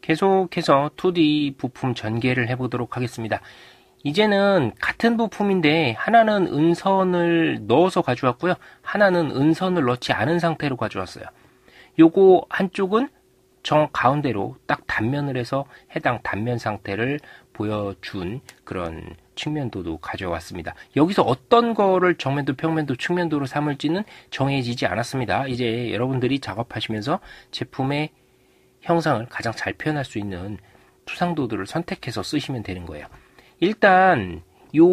계속해서 2D 부품 전개를 해보도록 하겠습니다. 이제는 같은 부품인데 하나는 은선을 넣어서 가져왔고요. 하나는 은선을 넣지 않은 상태로 가져왔어요. 요거 한쪽은 정 가운데로 딱 단면을 해서 해당 단면 상태를 보여준 그런 측면도도 가져왔습니다. 여기서 어떤 거를 정면도, 평면도, 측면도로 삼을지는 정해지지 않았습니다. 이제 여러분들이 작업하시면서 제품의 형상을 가장 잘 표현할 수 있는 투상도들을 선택해서 쓰시면 되는 거예요. 일단 요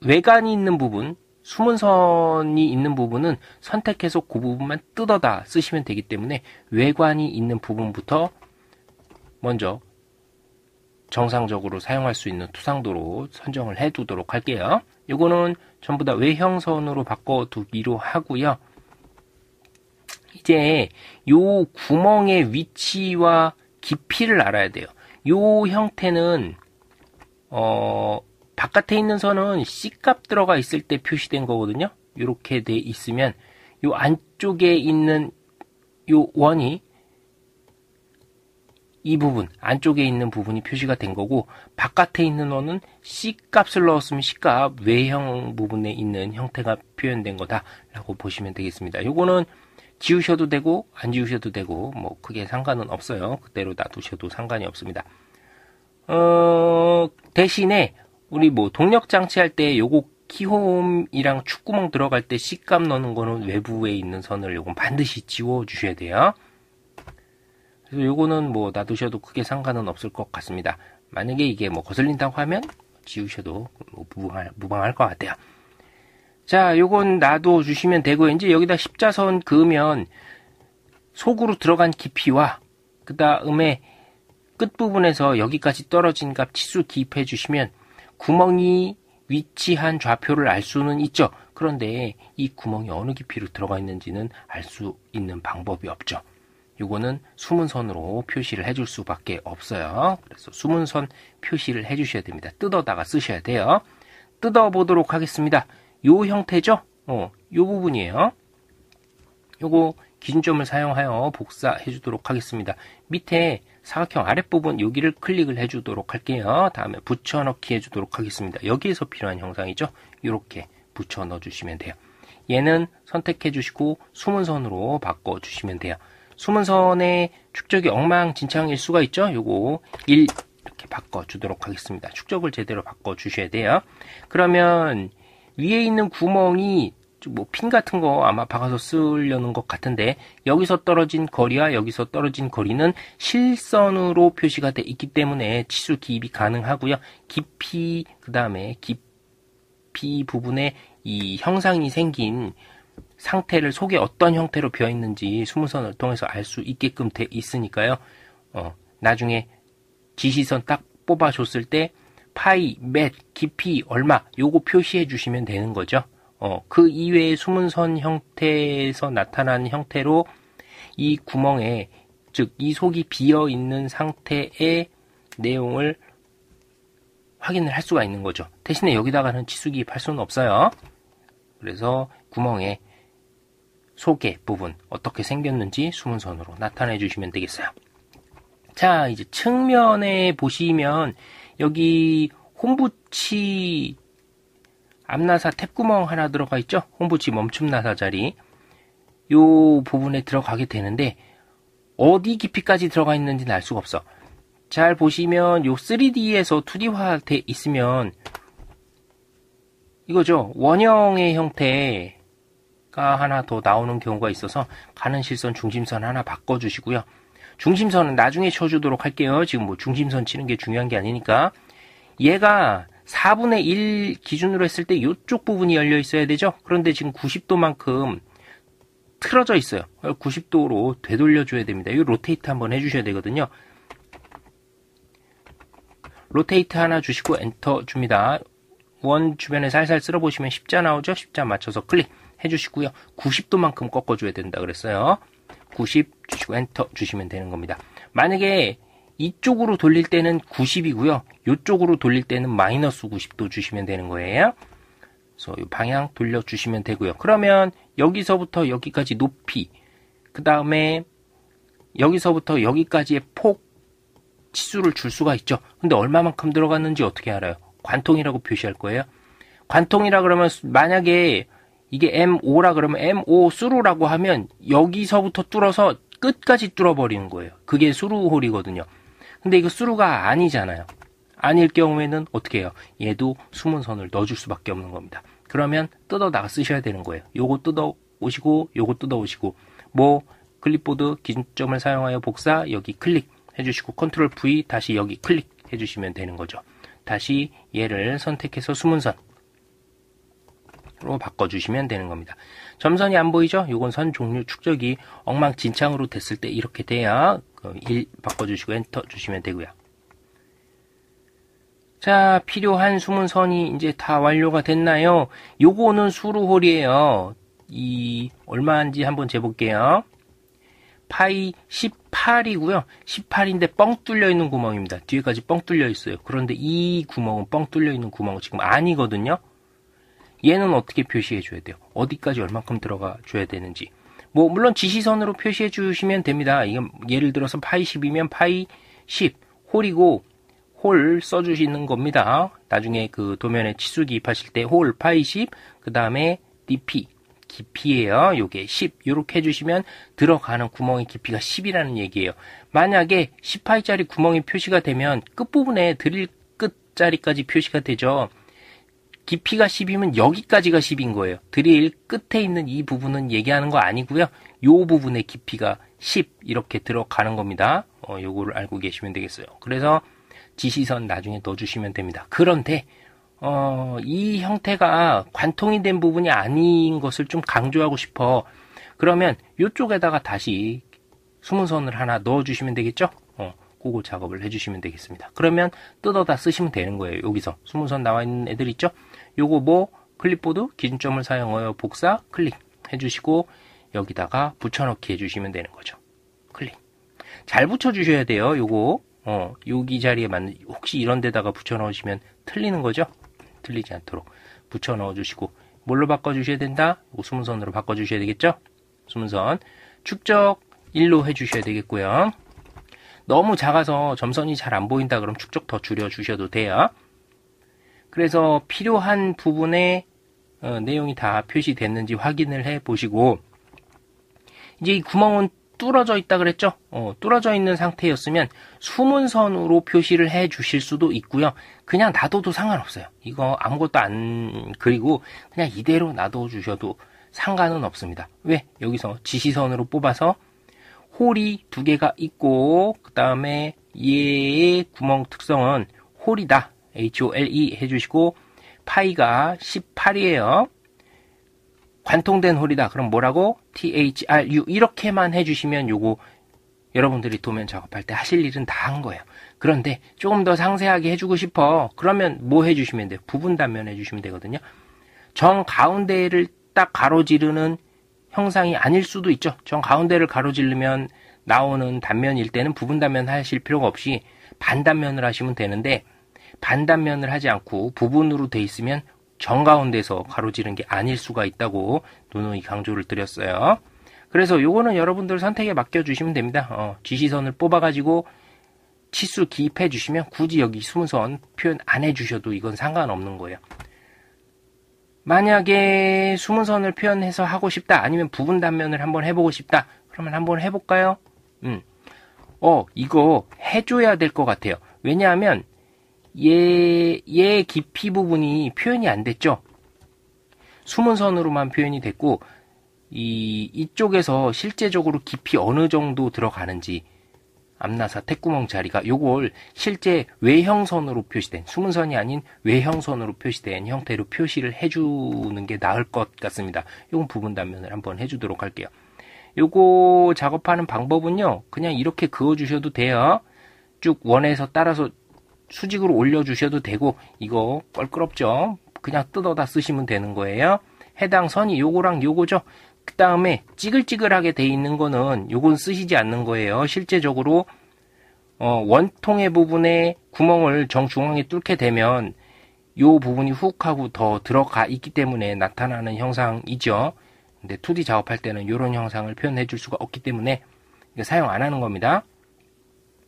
외관이 있는 부분, 수문선이 있는 부분은 선택해서 그 부분만 뜯어다 쓰시면 되기 때문에 외관이 있는 부분부터 먼저 정상적으로 사용할 수 있는 투상도로 선정을 해 두도록 할게요. 요거는 전부 다 외형선으로 바꿔두기로 하고요. 이제 요 구멍의 위치와 깊이를 알아야 돼요. 요 형태는 바깥에 있는 선은 C값 들어가 있을 때 표시된 거거든요. 이렇게 돼 있으면 요 안쪽에 있는 요 원이 이 부분, 안쪽에 있는 부분이 표시가 된 거고, 바깥에 있는 원은 C값을 넣었으면 C값 외형 부분에 있는 형태가 표현된 거다라고 보시면 되겠습니다. 요거는 지우셔도 되고 안 지우셔도 되고 뭐 크게 상관은 없어요. 그대로 놔두셔도 상관이 없습니다. 대신에 우리 뭐 동력 장치할 때 요거 키홈이랑 축구멍 들어갈 때 C값 넣는 거는 외부에 있는 선을 요건 반드시 지워 주셔야 돼요. 그래서 요거는 뭐 놔두셔도 크게 상관은 없을 것 같습니다. 만약에 이게 뭐 거슬린다고 하면 지우셔도 뭐 무방할 것 같아요. 자, 요건 놔둬 주시면 되고요. 이제 여기다 십자선 그으면 속으로 들어간 깊이와 그 다음에 끝부분에서 여기까지 떨어진 값 치수 기입해 주시면 구멍이 위치한 좌표를 알 수는 있죠. 그런데 이 구멍이 어느 깊이로 들어가 있는지는 알 수 있는 방법이 없죠. 요거는 수문선으로 표시를 해줄 수밖에 없어요. 그래서 수문선 표시를 해주셔야 됩니다. 뜯어다가 쓰셔야 돼요. 뜯어보도록 하겠습니다. 요 형태죠? 요 부분이에요. 요거 기준점을 사용하여 복사해 주도록 하겠습니다. 밑에 사각형 아랫부분 여기를 클릭을 해 주도록 할게요. 다음에 붙여넣기 해 주도록 하겠습니다. 여기에서 필요한 형상이죠? 이렇게 붙여 넣어 주시면 돼요. 얘는 선택해 주시고 수문선으로 바꿔 주시면 돼요. 수문선의 축적이 엉망진창일 수가 있죠? 요거 1 이렇게 바꿔 주도록 하겠습니다. 축적을 제대로 바꿔 주셔야 돼요. 그러면 위에 있는 구멍이 뭐 핀 같은 거 아마 박아서 쓰려는 것 같은데 여기서 떨어진 거리와 여기서 떨어진 거리는 실선으로 표시가 돼 있기 때문에 치수 기입이 가능하고요. 깊이 그 다음에 깊이 부분에 이 형상이 생긴 상태를 속에 어떤 형태로 비어 있는지 수문선을 통해서 알 수 있게끔 돼 있으니까요. 나중에 지시선 딱 뽑아 줬을 때 파이, 몇, 깊이 얼마 요거 표시해 주시면 되는 거죠. 그 이외의 수문선 형태에서 나타난 형태로 이 구멍에 즉 이 속이 비어 있는 상태의 내용을 확인을 할 수가 있는 거죠. 대신에 여기다가는 치수 기입할 수는 없어요. 그래서 구멍에 속의 부분 어떻게 생겼는지 수문선으로 나타내 주시면 되겠어요. 자, 이제 측면에 보시면 여기 홈부치 앞나사 탭구멍 하나 들어가 있죠? 홈부치 멈춤나사 자리 요 부분에 들어가게 되는데 어디 깊이까지 들어가 있는지는 알 수가 없어. 잘 보시면 요 3D에서 2D화 돼 있으면 이거죠. 원형의 형태가 하나 더 나오는 경우가 있어서 가는 실선, 중심선 하나 바꿔주시고요. 중심선은 나중에 쳐주도록 할게요. 지금 뭐 중심선 치는 게 중요한 게 아니니까. 얘가 4분의 1 기준으로 했을 때 이쪽 부분이 열려 있어야 되죠. 그런데 지금 90도만큼 틀어져 있어요. 90도로 되돌려줘야 됩니다. 이 로테이트 한번 해주셔야 되거든요. 로테이트 하나 주시고 엔터 줍니다. 원 주변에 살살 쓸어보시면 십자 나오죠. 십자 맞춰서 클릭 해주시고요. 90도만큼 꺾어줘야 된다 그랬어요. 90 주시고 엔터 주시면 되는 겁니다. 만약에 이쪽으로 돌릴 때는 90이고요. 이쪽으로 돌릴 때는 마이너스 90도 주시면 되는 거예요. 그래서 이 방향 돌려주시면 되고요. 그러면 여기서부터 여기까지 높이, 그 다음에 여기서부터 여기까지의 폭 치수를 줄 수가 있죠. 근데 얼마만큼 들어갔는지 어떻게 알아요? 관통이라고 표시할 거예요. 관통이라 그러면 만약에 이게 M5라 그러면 M5 수루라고 하면 여기서부터 뚫어서 끝까지 뚫어버리는 거예요. 그게 수루홀이거든요. 근데 이거 수루가 아니잖아요. 아닐 경우에는 어떻게 해요? 얘도 숨은 선을 넣어줄 수밖에 없는 겁니다. 그러면 뜯어다가 쓰셔야 되는 거예요. 요거 뜯어 오시고 요거 뜯어 오시고 뭐 클립보드 기준점을 사용하여 복사 여기 클릭 해주시고 컨트롤 V 다시 여기 클릭 해주시면 되는 거죠. 다시 얘를 선택해서 숨은 선으로 바꿔주시면 되는 겁니다. 점선이 안 보이죠? 요건 선 종류 축적이 엉망진창으로 됐을 때 이렇게 돼야 1 바꿔주시고 엔터 주시면 되고요. 자, 필요한 숨은 선이 이제 다 완료가 됐나요? 요거는 수루홀이에요. 이 얼마인지 한번 재볼게요. 파이 18이고요. 18인데 뻥 뚫려 있는 구멍입니다. 뒤에까지 뻥 뚫려 있어요. 그런데 이 구멍은 뻥 뚫려 있는 구멍은 지금 아니거든요. 얘는 어떻게 표시해 줘야 돼요? 어디까지 얼만큼 들어가 줘야 되는지. 뭐 물론 지시선으로 표시해 주시면 됩니다. 이건 예를 들어서 파이 10이면 파이 10 홀이고 홀 써주시는 겁니다. 나중에 그 도면에 치수 기입하실 때 홀 파이 10 그 다음에 DP 깊이에요. 요게 10 이렇게 해주시면 들어가는 구멍의 깊이가 10이라는 얘기예요. 만약에 10파이짜리 구멍이 표시가 되면 끝부분에 드릴 끝자리까지 표시가 되죠. 깊이가 10이면 여기까지가 10인 거예요. 드릴 끝에 있는 이 부분은 얘기하는 거 아니고요. 요 부분의 깊이가 10 이렇게 들어가는 겁니다. 요거를 알고 계시면 되겠어요. 그래서 지시선 나중에 넣어주시면 됩니다. 그런데 이 형태가 관통이 된 부분이 아닌 것을 좀 강조하고 싶어. 그러면 이쪽에다가 다시 숨은 선을 하나 넣어주시면 되겠죠? 그거 작업을 해주시면 되겠습니다. 그러면 뜯어다 쓰시면 되는 거예요. 여기서 숨은 선 나와 있는 애들 있죠? 요거 뭐 클립보드 기준점을 사용하여 복사 클릭 해주시고 여기다가 붙여넣기 해주시면 되는 거죠. 클릭. 잘 붙여주셔야 돼요. 요거 여기 자리에 맞는 혹시 이런 데다가 붙여 넣으시면 틀리는 거죠? 틀리지 않도록 붙여 넣어 주시고 뭘로 바꿔 주셔야 된다? 숨은 선으로 바꿔 주셔야 되겠죠? 숨은 선 축적 1로 해 주셔야 되겠고요. 너무 작아서 점선이 잘 안 보인다 그럼 축적 더 줄여 주셔도 돼요. 그래서 필요한 부분에 내용이 다 표시됐는지 확인을 해 보시고 이제 이 구멍은 뚫어져 있다 그랬죠? 뚫어져 있는 상태였으면 숨은 선으로 표시를 해 주실 수도 있고요. 그냥 놔둬도 상관없어요. 이거 아무것도 안 그리고 그냥 이대로 놔둬 주셔도 상관은 없습니다. 왜? 여기서 지시선으로 뽑아서 홀이 2개가 있고 그 다음에 얘의 구멍 특성은 홀이다. HOLE 해주시고 파이가 18이에요. 관통된 홀이다. 그럼 뭐라고? THRU 이렇게만 해주시면 요거 여러분들이 도면 작업할 때 하실 일은 다 한 거예요. 그런데 조금 더 상세하게 해주고 싶어. 그러면 뭐 해주시면 돼요? 부분 단면 해주시면 되거든요. 정 가운데를 딱 가로지르는 형상이 아닐 수도 있죠. 정 가운데를 가로지르면 나오는 단면일 때는 부분 단면 하실 필요가 없이 반단면을 하시면 되는데 반단면을 하지 않고 부분으로 돼 있으면 정가운데서 가로지른 게 아닐 수가 있다고 누누이 강조를 드렸어요. 그래서 요거는 여러분들 선택에 맡겨주시면 됩니다. 지시선을 뽑아가지고 치수 기입해 주시면 굳이 여기 숨은 선 표현 안 해주셔도 이건 상관없는 거예요. 만약에 숨은 선을 표현해서 하고 싶다 아니면 부분 단면을 한번 해보고 싶다 그러면 한번 해볼까요? 이거 해줘야 될 것 같아요. 왜냐하면 얘 깊이 부분이 표현이 안 됐죠. 숨은 선으로만 표현이 됐고 이쪽에서 실제적으로 깊이 어느 정도 들어가는지 앞나사 택구멍 자리가 요걸 실제 외형선으로 표시된 숨은 선이 아닌 외형선으로 표시된 형태로 표시를 해주는 게 나을 것 같습니다. 요건 부분 단면을 한번 해주도록 할게요. 요거 작업하는 방법은요 그냥 이렇게 그어 주셔도 돼요. 쭉 원에서 따라서 수직으로 올려주셔도 되고 이거 껄끄럽죠? 그냥 뜯어다 쓰시면 되는 거예요. 해당 선이 요거랑 요거죠. 그 다음에 찌글찌글하게 돼 있는 거는 요건 쓰시지 않는 거예요. 실제적으로 원통의 부분에 구멍을 정중앙에 뚫게 되면 요 부분이 훅 하고 더 들어가 있기 때문에 나타나는 형상이죠. 근데 2D 작업할 때는 요런 형상을 표현해 줄 수가 없기 때문에 사용 안 하는 겁니다.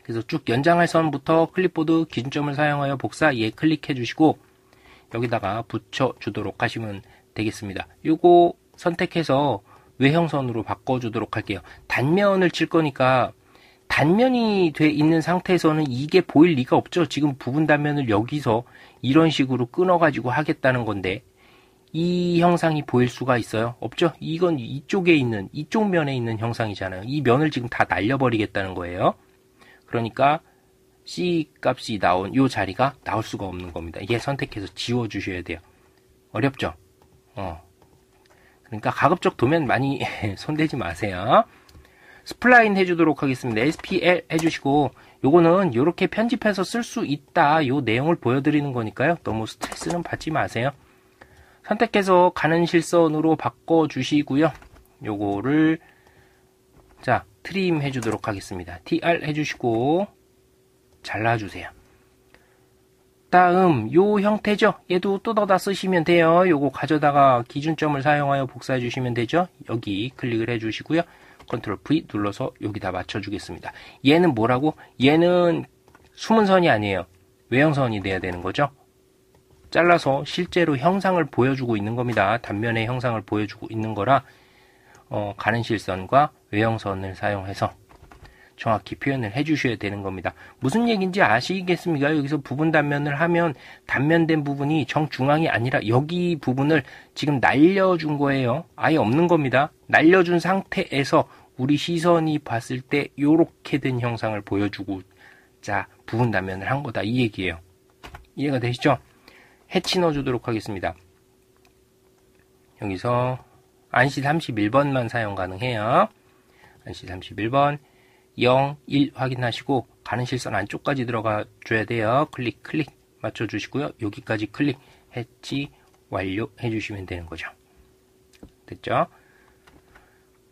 그래서 쭉 연장할 선부터 클립보드 기준점을 사용하여 복사 예 클릭해 주시고 여기다가 붙여 주도록 하시면 되겠습니다. 요거 선택해서 외형선으로 바꿔주도록 할게요. 단면을 칠 거니까 단면이 돼 있는 상태에서는 이게 보일 리가 없죠. 지금 부분 단면을 여기서 이런 식으로 끊어가지고 하겠다는 건데 이 형상이 보일 수가 있어요? 없죠? 이건 이쪽에 있는, 이쪽 면에 있는 형상이잖아요. 이 면을 지금 다 날려버리겠다는 거예요. 그러니까 C 값이 나온 이 자리가 나올 수가 없는 겁니다. 이게 선택해서 지워주셔야 돼요. 어렵죠? 그러니까 가급적 도면 많이 손대지 마세요. 스플라인 해주도록 하겠습니다. SPL 해주시고 요거는 이렇게 편집해서 쓸 수 있다. 요 내용을 보여드리는 거니까요. 너무 스트레스는 받지 마세요. 선택해서 가는 실선으로 바꿔주시고요. 요거를 자 트림 해주도록 하겠습니다. TR 해주시고 잘라주세요. 다음 요 형태죠. 얘도 뜯어다 쓰시면 돼요. 요거 가져다가 기준점을 사용하여 복사해 주시면 되죠. 여기 클릭을 해주시고요. 컨트롤 V 눌러서 여기다 맞춰주겠습니다. 얘는 뭐라고? 얘는 숨은 선이 아니에요. 외형선이 돼야 되는 거죠. 잘라서 실제로 형상을 보여주고 있는 겁니다. 단면의 형상을 보여주고 있는 거라 가는 실선과 외형선을 사용해서 정확히 표현을 해주셔야 되는 겁니다. 무슨 얘기인지 아시겠습니까? 여기서 부분 단면을 하면 단면된 부분이 정중앙이 아니라 여기 부분을 지금 날려준 거예요. 아예 없는 겁니다. 날려준 상태에서 우리 시선이 봤을 때 요렇게 된 형상을 보여주고 자 부분 단면을 한 거다 이 얘기예요. 이해가 되시죠? 해치 넣어주도록 하겠습니다. 여기서 안시 31번만 사용 가능해요. 안시 31번 0, 1 확인하시고 가는 실선 안쪽까지 들어가 줘야 돼요. 클릭 맞춰주시고요. 여기까지 클릭 해치 완료 해주시면 되는 거죠. 됐죠?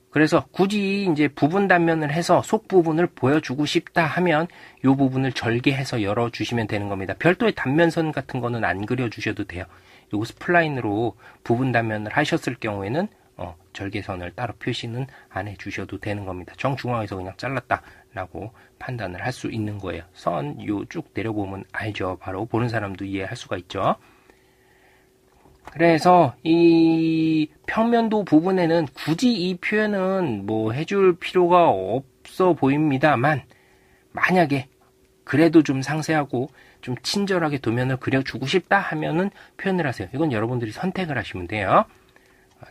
그래서 굳이 이제 부분 단면을 해서 속 부분을 보여주고 싶다 하면 이 부분을 절개해서 열어주시면 되는 겁니다. 별도의 단면선 같은 거는 안 그려주셔도 돼요. 요거 스플라인으로 부분 단면을 하셨을 경우에는 절개선을 따로 표시는 안 해주셔도 되는 겁니다. 정중앙에서 그냥 잘랐다라고 판단을 할 수 있는 거예요. 선 요 쭉 내려보면 알죠. 바로 보는 사람도 이해할 수가 있죠. 그래서 이 평면도 부분에는 굳이 이 표현은 뭐 해줄 필요가 없어 보입니다만 만약에 그래도 좀 상세하고 좀 친절하게 도면을 그려주고 싶다 하면은 표현을 하세요. 이건 여러분들이 선택을 하시면 돼요.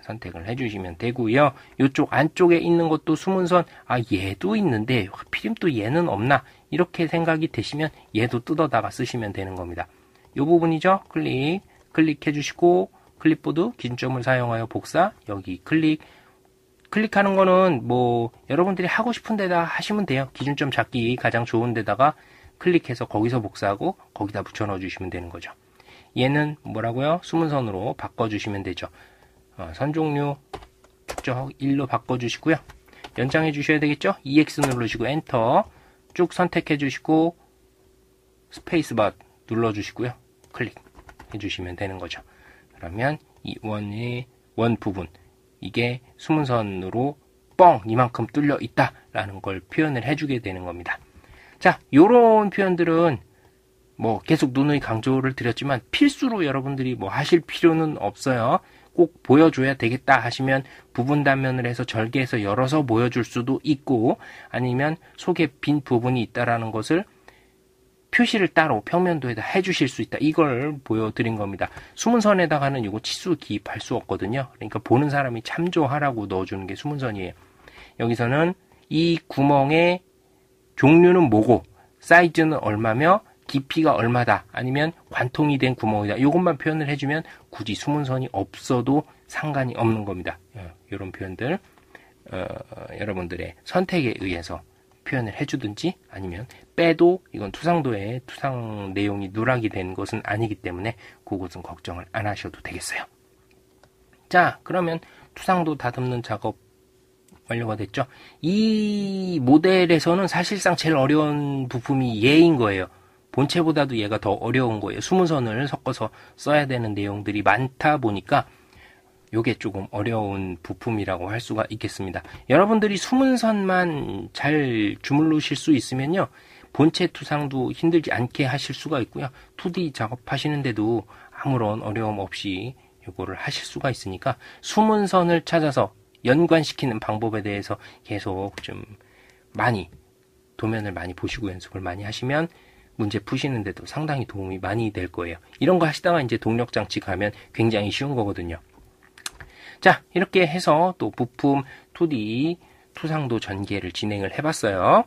선택을 해주시면 되고요. 이쪽 안쪽에 있는 것도 숨은 선, 얘도 있는데 하필이면 또 얘는 없나 이렇게 생각이 되시면 얘도 뜯어다가 쓰시면 되는 겁니다. 이 부분이죠. 클릭해 주시고 클립보드 기준점을 사용하여 복사 여기 클릭하는 거는 뭐 여러분들이 하고 싶은 데다 하시면 돼요. 기준점 잡기 가장 좋은 데다가 클릭해서 거기서 복사하고 거기다 붙여 넣어 주시면 되는 거죠. 얘는 뭐라고요? 숨은 선으로 바꿔주시면 되죠. 선 종류 쭉 1로 바꿔주시고요. 연장해 주셔야 되겠죠? EX 누르시고 엔터 쭉 선택해 주시고 스페이스바 눌러주시고요. 클릭해 주시면 되는 거죠. 그러면 이 원 부분 이게 숨은 선으로 뻥 이만큼 뚫려 있다라는 걸 표현을 해주게 되는 겁니다. 자, 요런 표현들은 뭐 계속 누누이 강조를 드렸지만 필수로 여러분들이 뭐 하실 필요는 없어요. 꼭 보여줘야 되겠다 하시면 부분 단면을 해서 절개해서 열어서 보여줄 수도 있고 아니면 속에 빈 부분이 있다라는 것을 표시를 따로 평면도에다 해주실 수 있다. 이걸 보여드린 겁니다. 숨은선에다가는 이거 치수 기입할 수 없거든요. 그러니까 보는 사람이 참조하라고 넣어주는 게 숨은선이에요. 여기서는 이 구멍의 종류는 뭐고 사이즈는 얼마며 깊이가 얼마다 아니면 관통이 된 구멍이다. 이것만 표현을 해주면 굳이 숨은선이 없어도 상관이 없는 겁니다. 이런 표현들 여러분들의 선택에 의해서 표현을 해주든지 아니면 빼도 이건 투상도에 투상 내용이 누락이 된 것은 아니기 때문에 그것은 걱정을 안 하셔도 되겠어요. 자, 그러면 투상도 다듬는 작업 완료가 됐죠. 이 모델에서는 사실상 제일 어려운 부품이 얘인 거예요. 본체보다도 얘가 더 어려운 거예요. 숨은선을 섞어서 써야 되는 내용들이 많다 보니까 요게 조금 어려운 부품이라고 할 수가 있겠습니다. 여러분들이 숨은 선만 잘 주무르실 수 있으면요, 본체 투상도 힘들지 않게 하실 수가 있고요, 2D 작업하시는데도 아무런 어려움 없이 요거를 하실 수가 있으니까 숨은 선을 찾아서 연관시키는 방법에 대해서 계속 좀 많이 도면을 많이 보시고 연습을 많이 하시면 문제 푸시는데도 상당히 도움이 많이 될 거예요. 이런 거 하시다가 이제 동력장치 가면 굉장히 쉬운 거거든요. 자, 이렇게 해서 또 부품 2D 투상도 전개를 진행을 해봤어요.